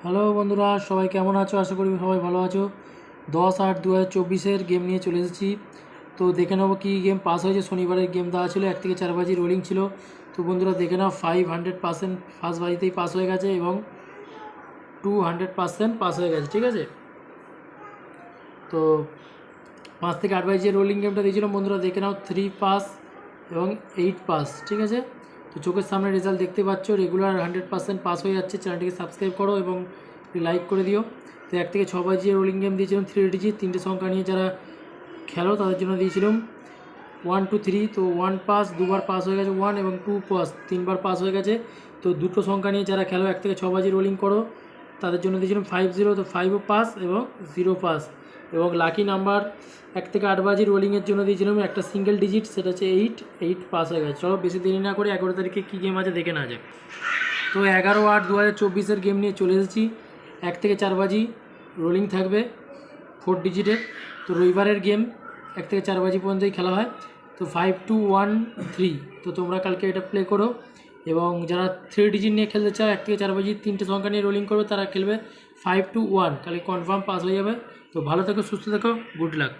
Hello বন্ধুরা, সবাই কেমন আছো? আশা করি সবাই ভালো আছো। 10/8/2024 গেম নিয়ে চলে এসেছি। তো দেখে নেবো কী গেম পাস হয়েছে। শনিবারের গেম দেওয়া ছিল, 1 থেকে 4 বাজি রোলিং ছিল। তো বন্ধুরা দেখে নাও, 500% ফার্স্ট বাজিতেই পাস হয়ে গেছে এবং 200% পাস হয়ে গেছে। ঠিক আছে, তো 5 থেকে 8 বাজি যে রোলিং গেমটা দিয়েছিলাম বন্ধুরা, দেখে নাও 3 পাস এবং 8 পাস। ঠিক আছে, তো চোখের সামনে রেজাল্ট দেখতে পাচ্ছ। রেগুলার 100% পাস হয়ে যাচ্ছে। চ্যানেলটিকে সাবস্ক্রাইব করো এবং লাইক করে দিও। তো 1 থেকে 6 বাজি রোলিং গেম দিয়েছিলাম 3 ডিজিট, 3টে সংখ্যা নিয়ে যারা খেলো তাদের জন্য দিয়েছিলাম 1 2 3। তো 1 পাস, দুবার পাস হয়ে গেছে 1, এবং 2 পাস 3বার পাস হয়ে গেছে। তো দুটো সংখ্যা নিয়ে যারা খেলো 1 থেকে 6 বাজি রোলিং করো তাদের জন্য দিয়েছিলাম 5 0। তো 5ও পাস এবং 0 পাস। এবং লাকি নাম্বার 1 থেকে 8 বাজি রোলিংয়ের জন্য দিয়েছিলাম একটা সিঙ্গেল ডিজিট, সেটা হচ্ছে 8 পাস হয়ে গেছে। চলো বেশি দেরি না করে 11 তারিখে কী গেম আছে দেখে না যায়। তো 11/8/2024 গেম নিয়ে চলে এসেছি। 1 থেকে 4 বাজি রোলিং থাকবে 4 ডিজিটের। তো রবিবারের গেম 1 থেকে 4 বাজি পর্যন্তই খেলা হয়। তো 5 2 1 3। তো তোমরা কালকে এটা প্লে করো, এবং যারা 3 ডিজিট নিয়ে খেলতে চাও 1 থেকে 4 বাজি 3টে সংখ্যা নিয়ে রোলিং করবে তারা খেলবে 5 2 1। কালকে কনফার্ম পাস হয়ে যাবে। তো ভালো থেকো, সুস্থ থেকো, গুড লাক।